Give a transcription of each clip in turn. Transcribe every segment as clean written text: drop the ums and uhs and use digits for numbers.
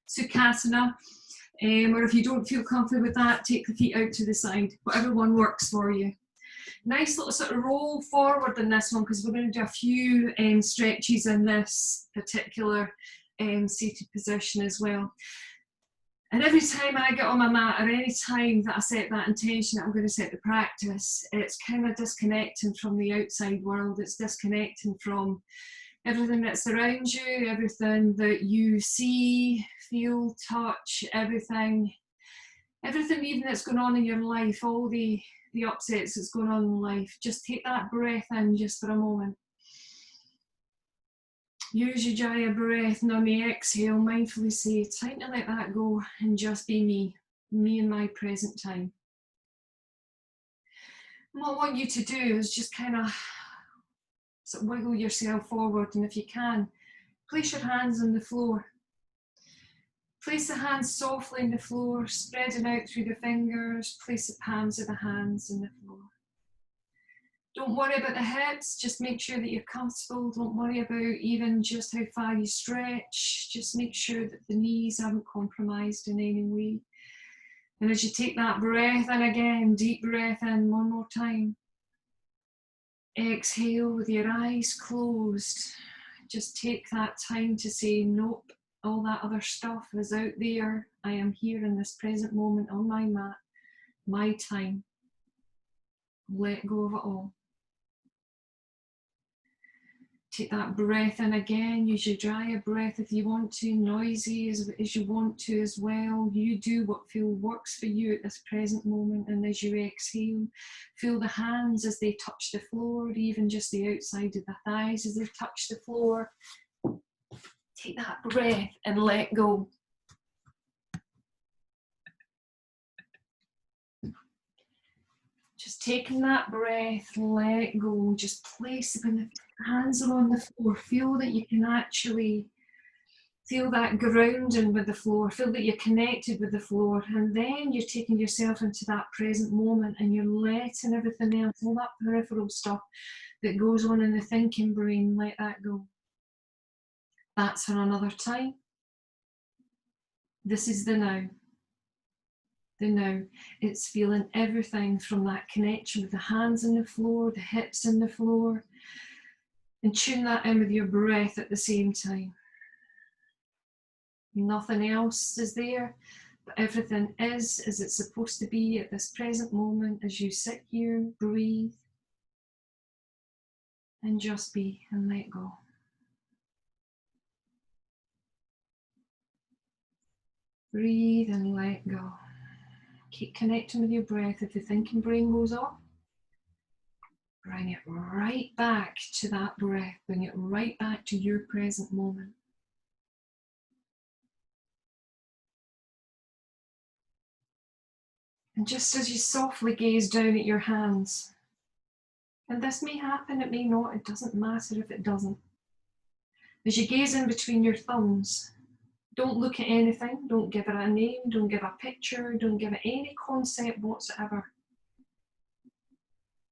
Sukhasana. Or if you don't feel comfortable with that, take the feet out to the side. Whatever one works for you. Nice little sort of roll forward in this one, because we're going to do a few stretches in this particular seated position as well. And every time I get on my mat, or any time that I set that intention that I'm going to set the practice, it's kind of disconnecting from the outside world. It's disconnecting from everything that's around you, everything that you see, feel, touch, everything even that's going on in your life, all the upsets that's going on in life. Just take that breath in just for a moment. Use your Jaya breath, and on the exhale, mindfully say, time to let that go and just be me in my present time. And what I want you to do is just kind of sort of wiggle yourself forward, and if you can, place your hands on the floor. Place the hands softly on the floor, spreading out through the fingers. Place the palms of the hands on the floor. Don't worry about the hips, just make sure that you're comfortable. Don't worry about even just how far you stretch. Just make sure that the knees haven't compromised in any way. And as you take that breath in again, deep breath in one more time. Exhale with your eyes closed. Just take that time to say, nope, all that other stuff is out there. I am here in this present moment on my mat, my time. Let go of it all. Take that breath in again. Use your Jaya breath if you want to, noisy as you want to as well. You do what works for you at this present moment. And as you exhale, feel the hands as they touch the floor, even just the outside of the thighs as they touch the floor. Take that breath and let go. Just taking that breath, let go. Just place it when the hands are on the floor. Feel that you can actually feel that grounding with the floor. Feel that you're connected with the floor. And then you're taking yourself into that present moment, and you're letting everything else, all that peripheral stuff that goes on in the thinking brain, let that go. That's for another time. This is the now. The now. It's feeling everything from that connection with the hands on the floor, the hips on the floor, and tune that in with your breath at the same time. Nothing else is there, but everything is as it's supposed to be at this present moment as you sit here, breathe, and just be and let go. Breathe and let go. Keep connecting with your breath. If the thinking brain goes off, bring it right back to that breath. Bring it right back to your present moment. And just as you softly gaze down at your hands, and this may happen, it may not, it doesn't matter if it doesn't. As you gaze in between your thumbs, don't look at anything, don't give it a name, don't give a picture, don't give it any concept whatsoever.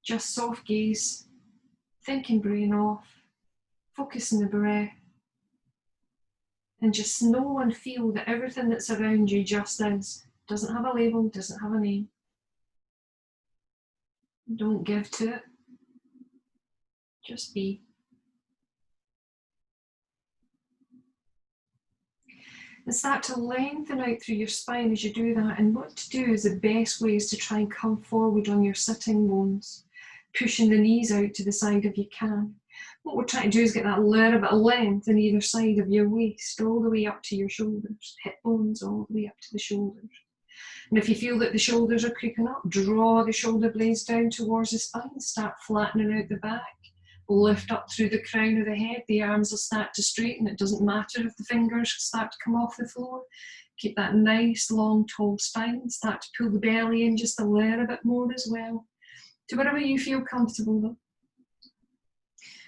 Just soft gaze, thinking brain off, focus on the breath, and just know and feel that everything that's around you just is. Doesn't have a label, doesn't have a name. Don't give to it, just be. And start to lengthen out through your spine as you do that. And what to do is the best way is to try and come forward on your sitting bones, pushing the knees out to the side if you can. What we're trying to do is get that little bit of length on either side of your waist, all the way up to your shoulders, hip bones all the way up to the shoulders. And if you feel that the shoulders are creeping up, draw the shoulder blades down towards the spine, start flattening out the back. Lift up through the crown of the head, the arms will start to straighten. It doesn't matter if the fingers start to come off the floor. Keep that nice, long, tall spine. Start to pull the belly in just a little bit more as well, to wherever you feel comfortable though.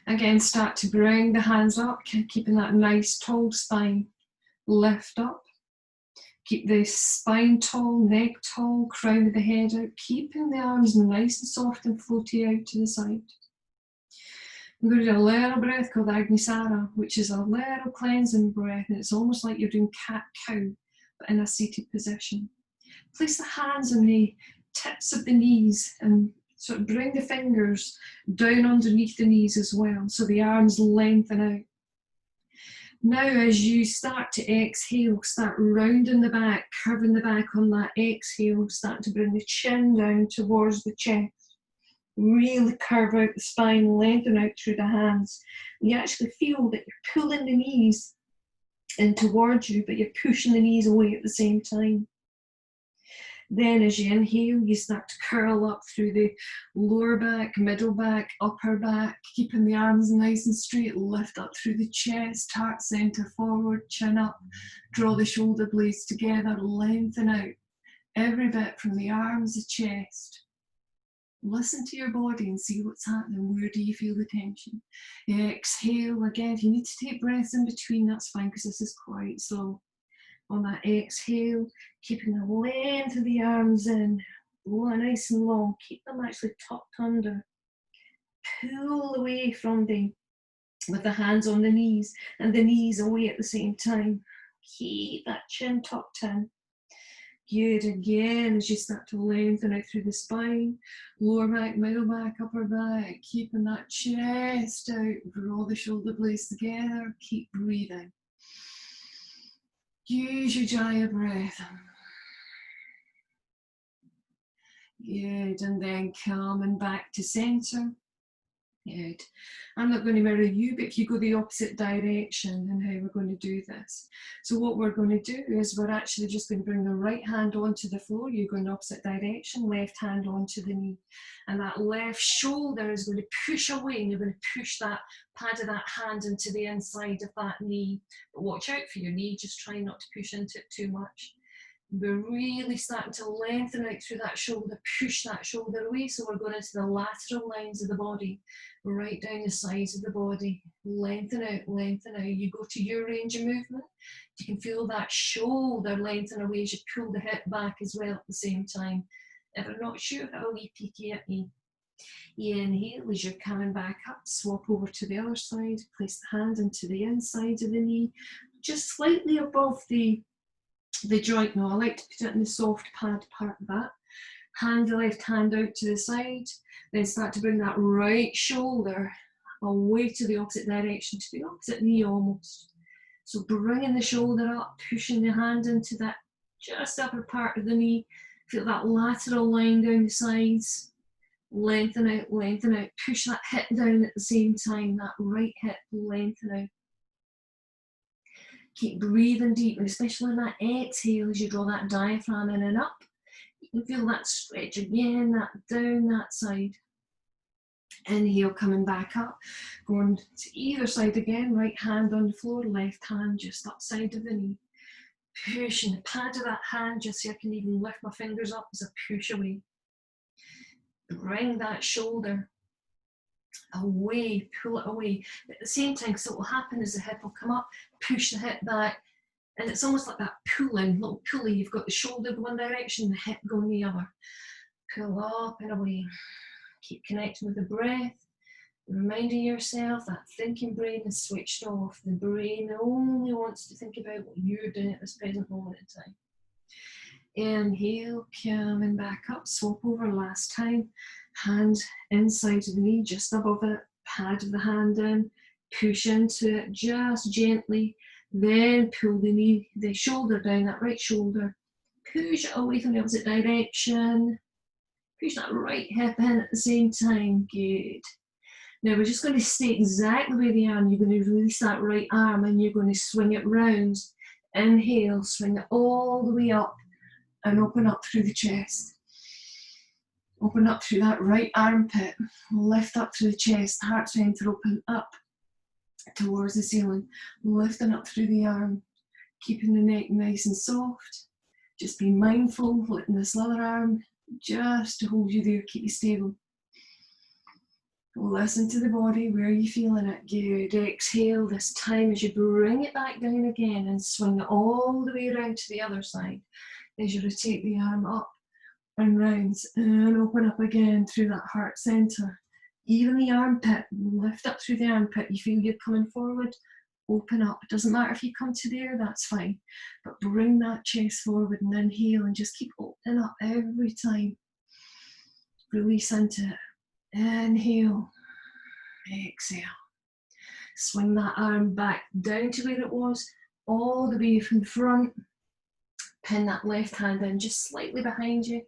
Again, start to bring the hands up, keeping that nice, tall spine. Lift up. Keep the spine tall, neck tall, crown of the head out, keeping the arms nice and soft and floaty out to the side. I'm going to do a little breath called Agnisara, which is a little cleansing breath, and it's almost like you're doing cat-cow, but in a seated position. Place the hands on the tips of the knees and sort of bring the fingers down underneath the knees as well, so the arms lengthen out. Now, as you start to exhale, start rounding the back, curving the back on that exhale, start to bring the chin down towards the chest. Really curve out the spine, lengthen out through the hands. You actually feel that you're pulling the knees in towards you, but you're pushing the knees away at the same time. Then as you inhale, you start to curl up through the lower back, middle back, upper back, keeping the arms nice and straight, lift up through the chest, heart center forward, chin up, draw the shoulder blades together, lengthen out every bit from the arms, the chest. Listen to your body and see what's happening. Where do you feel the tension? Exhale again. If you need to take breaths in between, that's fine, because this is quite slow. On that exhale, keeping the length of the arms in, nice and long. Keep them actually tucked under. Pull away from them with the hands on the knees and the knees away at the same time. Keep that chin tucked in. Good. Again, as you start to lengthen out through the spine, lower back, middle back, upper back, keeping that chest out, draw the shoulder blades together, keep breathing. Use your Jaya breath. Good, and then coming back to center. Good. I'm not going to mirror you, but if you go the opposite direction and how we're going to do this. So what we're going to do is we're actually just going to bring the right hand onto the floor. You're going the opposite direction, left hand onto the knee. And that left shoulder is going to push away, and you're going to push that pad of that hand into the inside of that knee. But watch out for your knee, just try not to push into it too much. We're really starting to lengthen out through that shoulder, push that shoulder away. So we're going into the lateral lines of the body, right down the sides of the body. Lengthen out, lengthen out. You go to your range of movement. You can feel that shoulder lengthen away as you pull the hip back as well at the same time. If you're not sure, have a wee peeky at me. You inhale as you're coming back up, swap over to the other side, place the hand into the inside of the knee, just slightly above the joint. Now I like to put it in the soft pad part of that. Hand the left hand out to the side, then start to bring that right shoulder away to the opposite direction, to the opposite knee almost. So bringing the shoulder up, pushing the hand into that just upper part of the knee. Feel that lateral line down the sides. Lengthen out, push that hip down at the same time, that right hip, lengthen out. Keep breathing deep, and especially in that exhale as you draw that diaphragm in and up. You can feel that stretch again, that down that side. Inhale, coming back up, going to either side again, right hand on the floor, left hand just upside of the knee. Pushing the pad of that hand just so I can even lift my fingers up as I push away. Bring that shoulder away, pull it away. But at the same time, so what will happen is the hip will come up, push the hip back, and it's almost like that pulling, little pulley. You've got the shoulder one direction, the hip going the other. Pull up and away. Keep connecting with the breath, reminding yourself that thinking brain is switched off. The brain only wants to think about what you're doing at this present moment in time. Inhale, coming back up, swap over last time. Hand inside of the knee, just above it, pad of the hand in, push into it just gently, then pull the shoulder down, that right shoulder, push it away from the opposite direction, push that right hip in at the same time. Good. Now we're just going to stay exactly where the arm. You're going to release that right arm and you're going to swing it round. Inhale, swing it all the way up and open up through the chest. Open up through that right armpit, lift up through the chest, heart center, open up towards the ceiling, lifting up through the arm, keeping the neck nice and soft. Just be mindful, letting this other arm just to hold you there, keep you stable. Listen to the body, where are you feeling it? Good. Exhale this time as you bring it back down again and swing it all the way around to the other side as you rotate the arm up and round and open up again through that heart center. Even the armpit, lift up through the armpit. You feel you're coming forward, open up. It doesn't matter if you come to there, that's fine. But bring that chest forward and inhale and just keep opening up every time. Release into it. Inhale, exhale. Swing that arm back down to where it was, all the way from the front. Pin that left hand in just slightly behind you.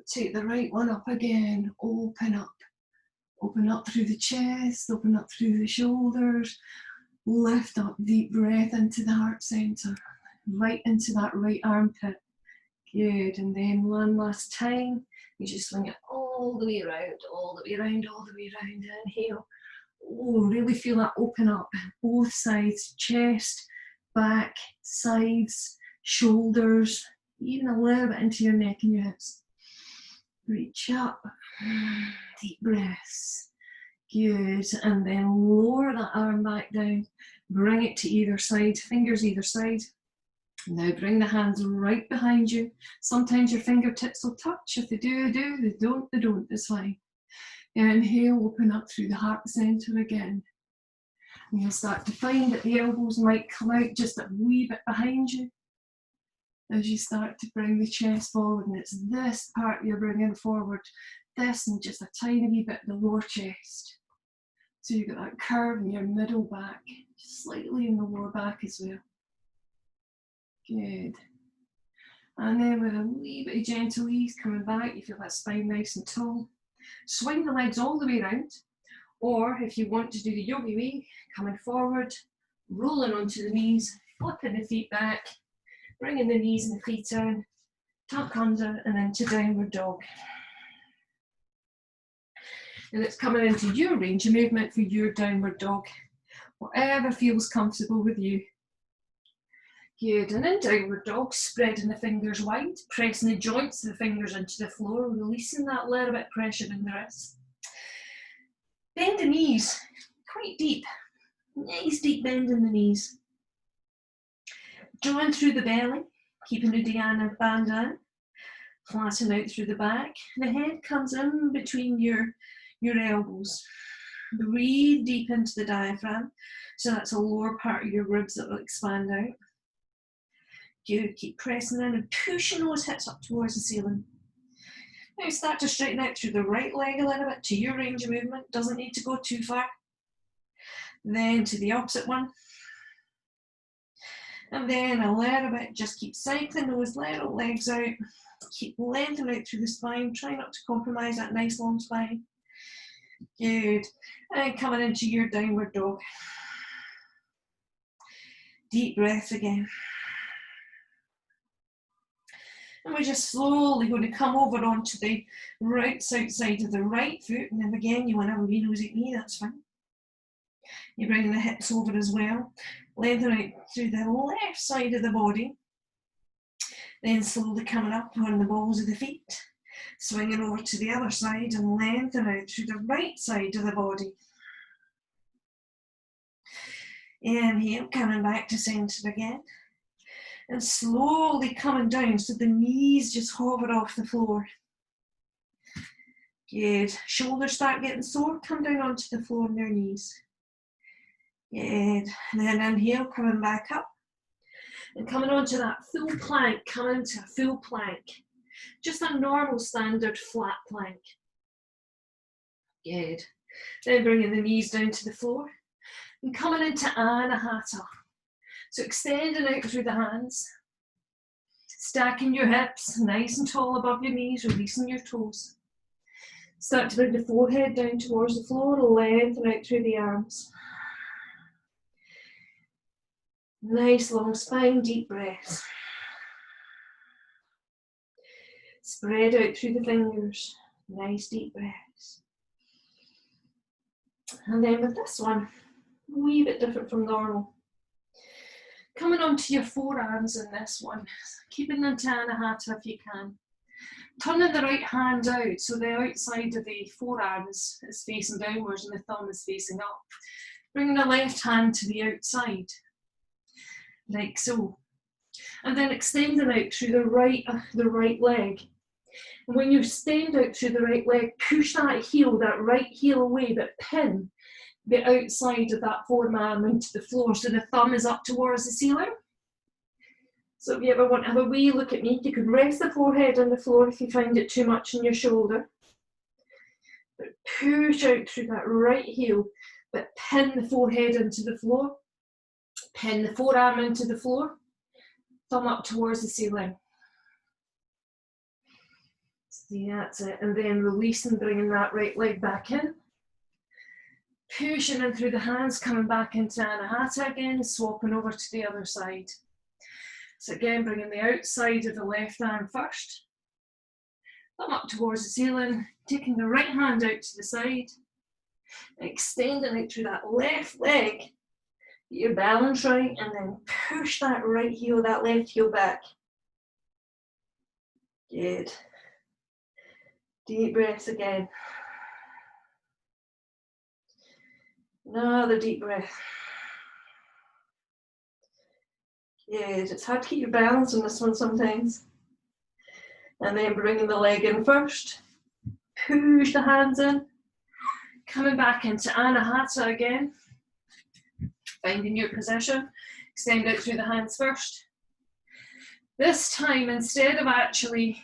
Take the right one up again. Open up. Open up through the chest, open up through the shoulders. Lift up, deep breath into the heart center. Right into that right armpit. Good, and then one last time. You just swing it all the way around, all the way around, all the way around. Inhale. Oh, really feel that open up. Both sides, chest, back, sides, shoulders, even a little bit into your neck and your hips. Reach up, deep breaths. Good, and then lower that arm back down. Bring it to either side, fingers either side. Now bring the hands right behind you. Sometimes your fingertips will touch. If they do, they do. They don't, they don't. It's fine. Inhale, open up through the heart center again. And you'll start to find that the elbows might come out just a wee bit behind you as you start to bring the chest forward. And it's this part you're bringing forward, this and just a tiny wee bit the lower chest. So you've got that curve in your middle back, just slightly in the lower back as well. Good. And then with a wee bit of gentle ease coming back, you feel that spine nice and tall. Swing the legs all the way around, or if you want to do the yogi way, coming forward, rolling onto the knees, flipping the feet back, bringing the knees and the feet in, tuck under and into downward dog. And it's coming into your range of movement for your downward dog, whatever feels comfortable with you. Good, and in downward dog, spreading the fingers wide, pressing the joints of the fingers into the floor, releasing that little bit of pressure in the wrists. Bend the knees, quite deep, nice deep bend in the knees. Drawing through the belly, keeping the Uddiyana bandana, flatten out through the back. The head comes in between your elbows. Breathe deep into the diaphragm, so that's the lower part of your ribs that will expand out. Good, keep pressing in and pushing those hips up towards the ceiling. Now start to straighten out through the right leg a little bit to your range of movement, doesn't need to go too far. Then to the opposite one. And then a little bit, just keep cycling those little legs out. Keep lengthening out through the spine, try not to compromise that nice long spine. Good, and coming into your downward dog. Deep breaths again. And we're just slowly going to come over onto the right side of the right foot. And then again, you want to have a wee nosy at me, that's fine. You're bringing the hips over as well. Lengthen out through the left side of the body. Then slowly coming up on the balls of the feet. Swinging over to the other side and lengthen out through the right side of the body. Inhale, coming back to center again. And slowly coming down so the knees just hover off the floor. Good. Shoulders start getting sore, come down onto the floor on their knees. Good. And then inhale, coming back up. And coming onto that full plank, coming into a full plank. Just a normal standard flat plank. Good. Then bringing the knees down to the floor. And coming into Anahata. So extending out through the hands, stacking your hips nice and tall above your knees, releasing your toes. Start to bring the forehead down towards the floor, lengthen out through the arms. Nice long spine, deep breaths. Spread out through the fingers, nice deep breaths. And then with this one, a wee bit different from normal. Coming onto your forearms in this one, keeping them to Anahata if you can. Turning the right hand out so the outside of the forearm is facing downwards and the thumb is facing up. Bringing the left hand to the outside, like so. And then extending out through the right leg. And when you extend out through the right leg, push that heel, that right heel away, but pin the outside of that forearm into the floor so the thumb is up towards the ceiling. So if you ever want to have a wee look at me, you could rest the forehead on the floor if you find it too much in your shoulder. But push out through that right heel, but pin the forehead into the floor. Pin the forearm into the floor. Thumb up towards the ceiling. See, that's it. And then release and bringing that right leg back in. Pushing in through the hands, coming back into Anahata again, swapping over to the other side. So again, bringing the outside of the left arm first. Thumb up towards the ceiling, taking the right hand out to the side, extending it through that left leg. Get your balance right, and then push that right heel, that left heel back. Good. Deep breaths again. Another deep breath. Good. It's hard to keep your balance on this one sometimes. And then bringing the leg in first. Push the hands in. Coming back into Anahata again. Finding your position. Extend out through the hands first. This time, instead of actually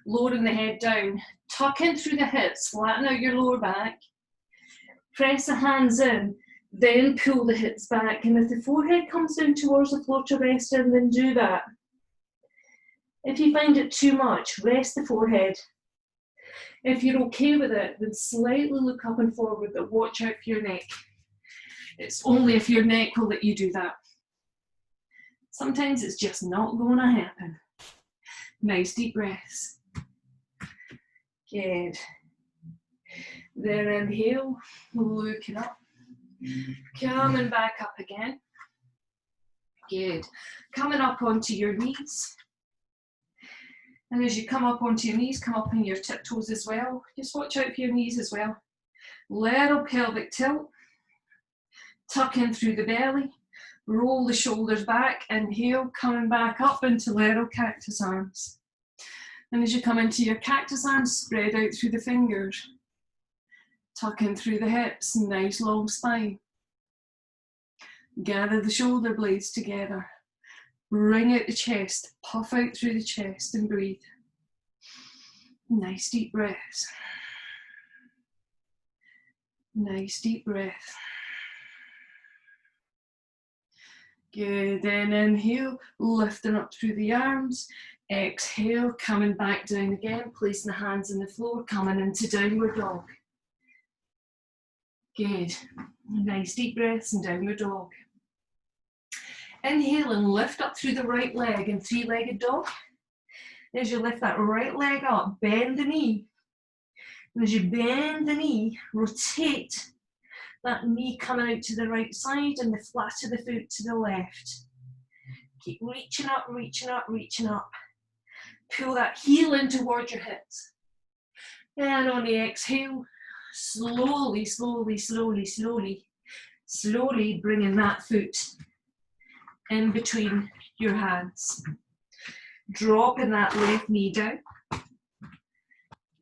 lowering the head down, tuck in through the hips, flatten out your lower back. Press the hands in, then pull the hips back. And if the forehead comes down towards the floor to rest in, then do that. If you find it too much, rest the forehead. If you're okay with it, then slightly look up and forward, but watch out for your neck. It's only if your neck will let you do that. Sometimes it's just not going to happen. Nice deep breaths. Good. Then inhale, looking up. Coming back up again. Good. Coming up onto your knees. And as you come up onto your knees, come up on your tiptoes as well. Just watch out for your knees as well. Little pelvic tilt. Tuck in through the belly. Roll the shoulders back. Inhale, coming back up into little cactus arms. And as you come into your cactus arms, spread out through the fingers. Tuck in through the hips, nice long spine. Gather the shoulder blades together. Bring out the chest, puff out through the chest and breathe. Nice deep breaths. Nice deep breath. Good, then inhale, lifting up through the arms. Exhale, coming back down again, placing the hands on the floor, coming into downward dog. Good. Nice deep breaths and downward dog. Inhale and lift up through the right leg in three-legged dog. As you lift that right leg up, bend the knee. And as you bend the knee, rotate that knee coming out to the right side and the flat of the foot to the left. Keep reaching up, reaching up, reaching up. Pull that heel in towards your hips. And on the exhale, slowly, slowly, slowly, slowly, slowly bringing that foot in between your hands. Dropping that left knee down.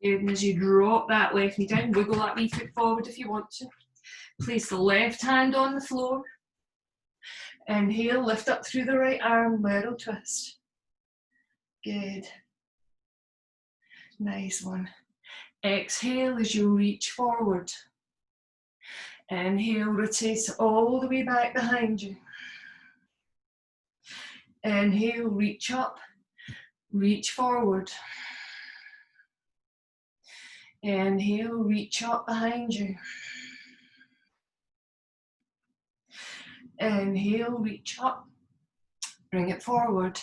And as you drop that left knee down, wiggle that wee foot forward if you want to. Place the left hand on the floor. Inhale, lift up through the right arm, little twist. Good. Nice one. Exhale as you reach forward. Inhale, rotate all the way back behind you. Inhale, reach up, reach forward. Inhale, reach up behind you. Inhale, reach up, bring it forward.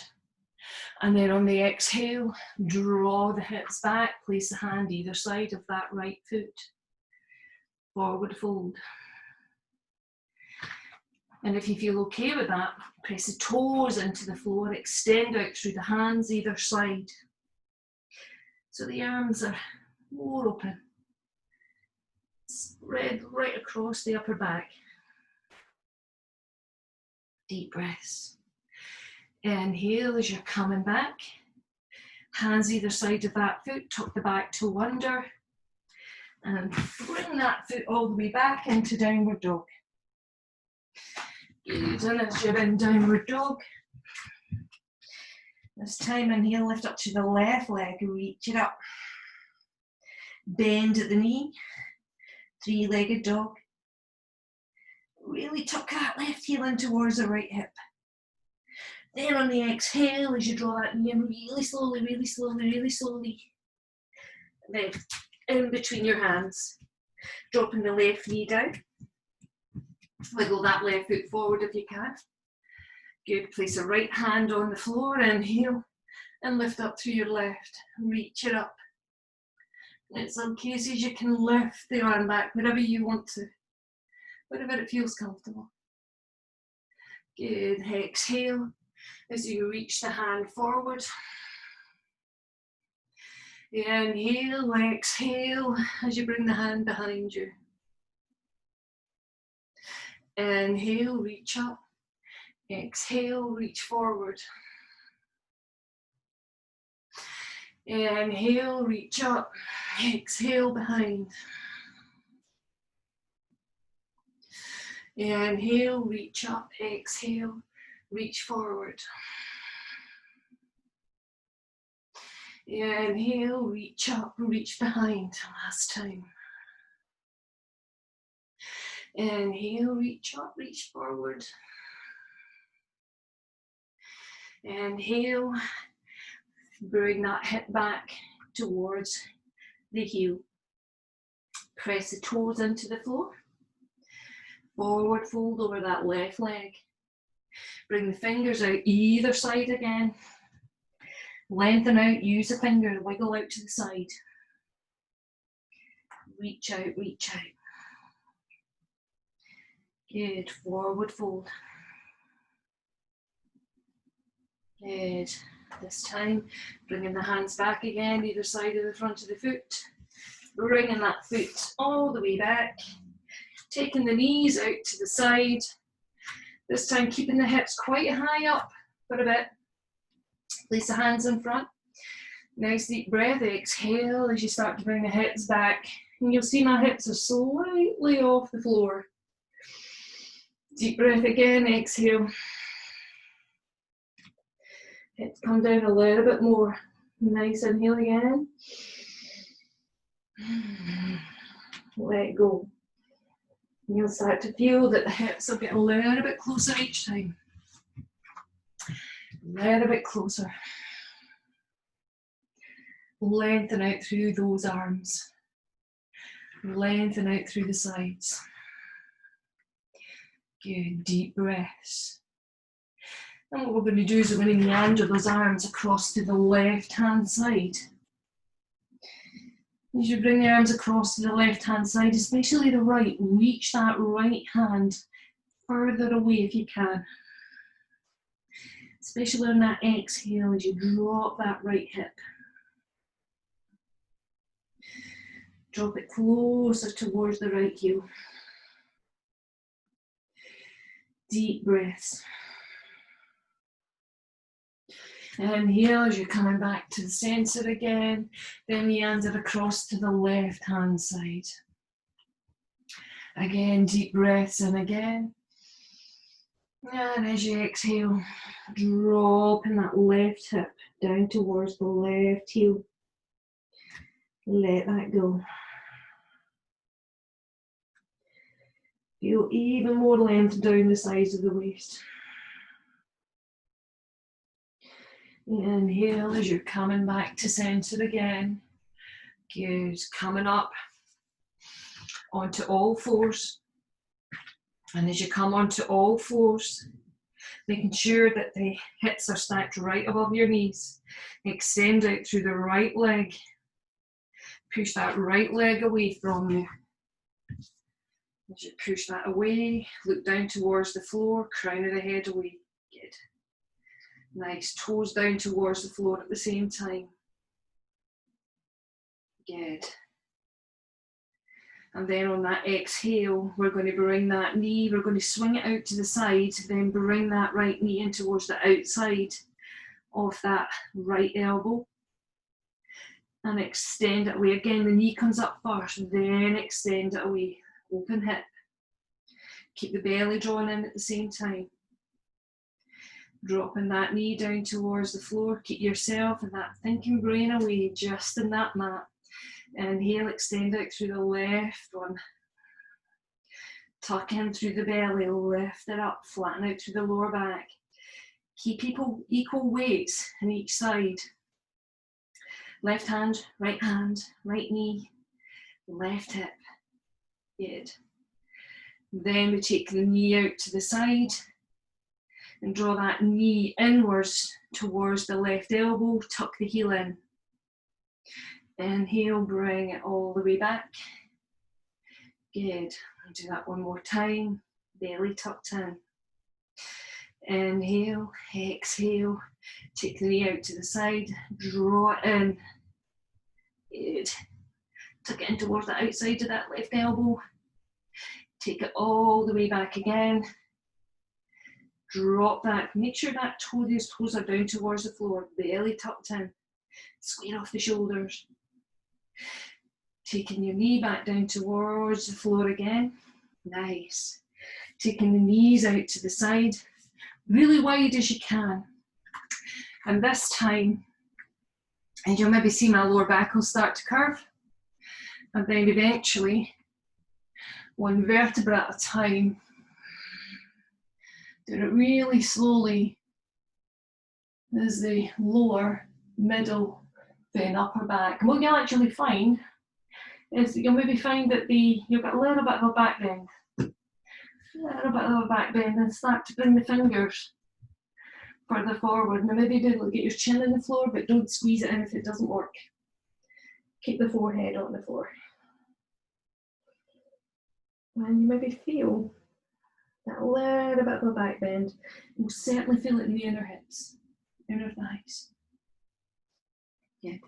And then on the exhale, draw the hips back, place the hand either side of that right foot. Forward fold. And if you feel okay with that, press the toes into the floor, extend out through the hands either side. So the arms are more open. Spread right across the upper back. Deep breaths. Inhale as you're coming back. Hands either side of that foot, tuck the back toe under, and bring that foot all the way back into downward dog. Good, and as you're in downward dog, this time inhale, lift up to the left leg, reach it up. Bend at the knee, three-legged dog. Really tuck that left heel in towards the right hip. Then on the exhale, as you draw that knee in really slowly, really slowly, really slowly. Then in between your hands, dropping the left knee down. Wiggle that left foot forward if you can. Good, place the right hand on the floor, inhale, and lift up through your left. Reach it up. In some cases you can lift the arm back wherever you want to, wherever it feels comfortable. Good, exhale as you reach the hand forward. Inhale, exhale as you bring the hand behind you. Inhale, reach up. Exhale, reach forward. Inhale, reach up. Exhale, behind. Inhale, reach up. Exhale, reach forward. Inhale, reach up, reach behind. Last time. Inhale, reach up, reach forward. Inhale, bring that hip back towards the heel. Press the toes into the floor. Forward fold over that left leg. Bring the fingers out either side again. Lengthen out, use the finger, wiggle out to the side. Reach out, reach out. Good, forward fold. Good. This time, bringing the hands back again, either side of the front of the foot. Bringing that foot all the way back. Taking the knees out to the side. This time, keeping the hips quite high up for a bit. Place the hands in front. Nice deep breath. Exhale as you start to bring the hips back. And you'll see my hips are slightly off the floor. Deep breath again. Exhale. Hips come down a little bit more. Nice inhale again. Let go. You'll start to feel that the hips will get a little bit closer each time. A little bit closer. Lengthen out through those arms. Lengthen out through the sides. Good, deep breaths. And what we're going to do is we're going to meander those arms across to the left-hand side. As you bring the arms across to the left-hand side, especially the right, reach that right hand further away if you can. Especially on that exhale as you drop that right hip. Drop it closer towards the right heel. Deep breaths. Inhale as you're coming back to the center again, then meander across to the left hand side. Again, deep breaths in again. And as you exhale, dropping that left hip down towards the left heel. Let that go. Feel even more length down the sides of the waist. Inhale as you're coming back to center again. Good. Coming up onto all fours. And as you come onto all fours, making sure that the hips are stacked right above your knees. Extend out through the right leg. Push that right leg away from you. As you push that away, look down towards the floor, crown of the head away. Good. Nice, toes down towards the floor at the same time. Good. And then on that exhale, we're going to bring that knee, we're going to swing it out to the side, then bring that right knee in towards the outside of that right elbow. And extend it away. Again, the knee comes up first, then extend it away. Open hip. Keep the belly drawn in at the same time. Dropping that knee down towards the floor. Keep yourself and that thinking brain away, just in that mat. Inhale, extend out through the left one. Tuck in through the belly, lift it up, flatten out through the lower back. Keep equal weights in each side. Left hand, right knee, left hip. Good. Then we take the knee out to the side and draw that knee inwards towards the left elbow, tuck the heel in. Inhale, bring it all the way back. Good. I'll do that one more time. Belly tucked in. Inhale, exhale. Take the knee out to the side, draw it in. Good. Tuck it in towards the outside of that left elbow. Take it all the way back again. Drop that. Make sure that toes are down towards the floor. Belly tucked in. Square off the shoulders. Taking your knee back down towards the floor again. Nice. Taking the knees out to the side. Really wide as you can. And this time, and you'll maybe see my lower back will start to curve. And then eventually, one vertebra at a time, do it really slowly as the lower, middle, then upper back. And what you'll actually find is that you'll maybe find that you'll get a little bit of a back bend. And start to bring the fingers further forward. Now maybe get your chin in the floor, but don't squeeze it in if it doesn't work. Keep the forehead on the floor. And you maybe feel that little bit of a back bend. You'll certainly feel it in the inner hips, inner thighs. Good.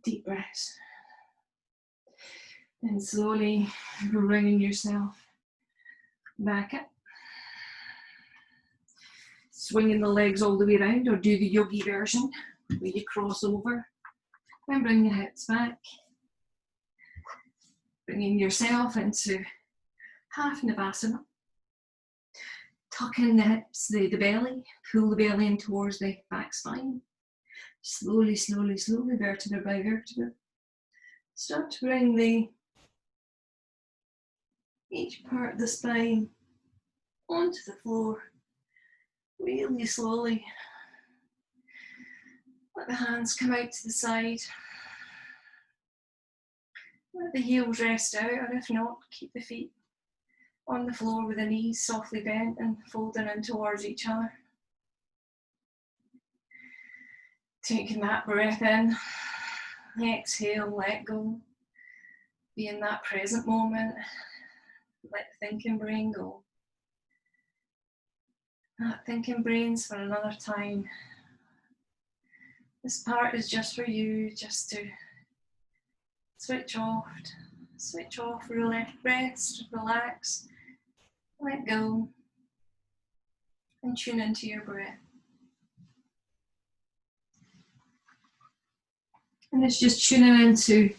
Deep breaths. And slowly bringing yourself back up. Swinging the legs all the way around, or do the yogi version where you cross over and bring the hips back. Bringing yourself into half Navasana. Tuck in the hips, the belly, pull the belly in towards the back spine. Slowly, slowly, slowly, vertebra by vertebra. Start to bring each part of the spine onto the floor. Really slowly. Let the hands come out to the side. Let the heels rest out, or if not, keep the feet on the floor with the knees softly bent and folding in towards each other. Taking that breath in, exhale, let go. Be in that present moment. Let the thinking brain go. Not thinking brains for another time. This part is just for you, just to switch off, rest, relax, let go, and tune into your breath. And it's just tuning into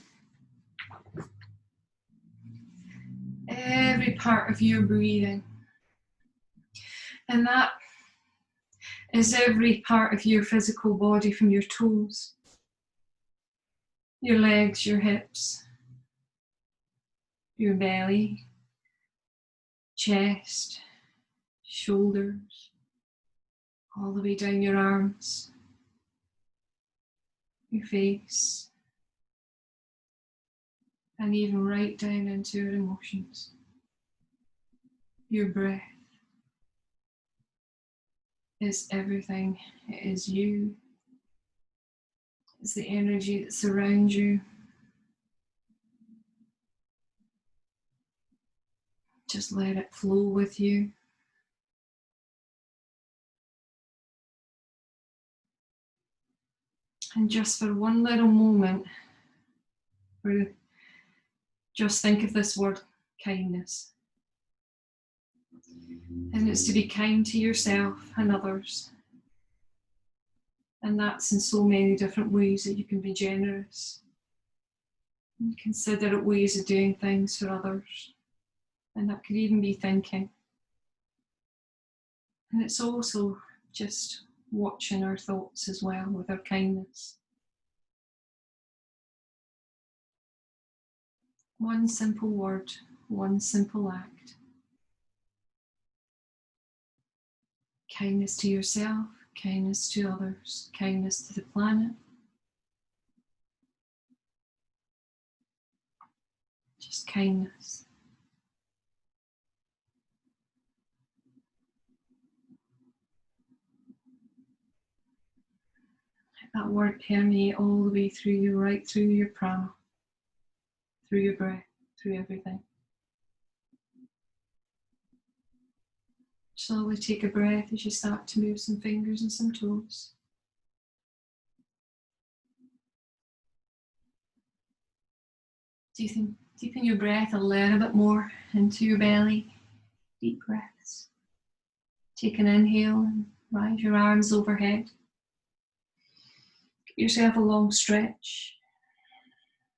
every part of your breathing. And that is every part of your physical body, from your toes, your legs, your hips, your belly, chest, shoulders, all the way down your arms, your face, and even right down into your emotions, your breath. Is everything. It is you. It's the energy that surrounds you. Just let it flow with you. And just for one little moment, just think of this word, kindness. And it's to be kind to yourself and others. And that's in so many different ways that you can be generous. And considerate ways of doing things for others. And that could even be thinking. And it's also just watching our thoughts as well with our kindness. One simple word, one simple act. Kindness to yourself, kindness to others, kindness to the planet. Just kindness. Let that word permeate all the way through you, right through your prana, through your breath, through everything. Slowly take a breath as you start to move some fingers and some toes. Deepen your breath a little bit more into your belly. Deep breaths. Take an inhale and rise your arms overhead. Give yourself a long stretch.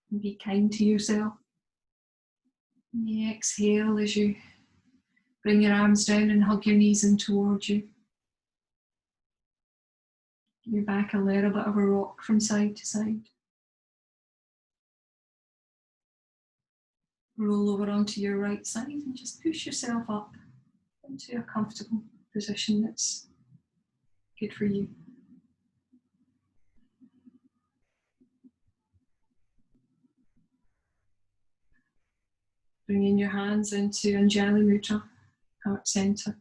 And be kind to yourself. And you exhale as you bring your arms down and hug your knees in towards you. Give your back a little bit of a rock from side to side. Roll over onto your right side and just push yourself up into a comfortable position that's good for you. Bringing your hands into Anjali Mudra, heart center.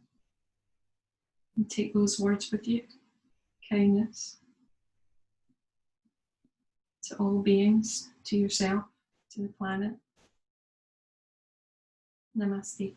And take those words with you. Kindness to all beings, to yourself, to the planet. Namaste.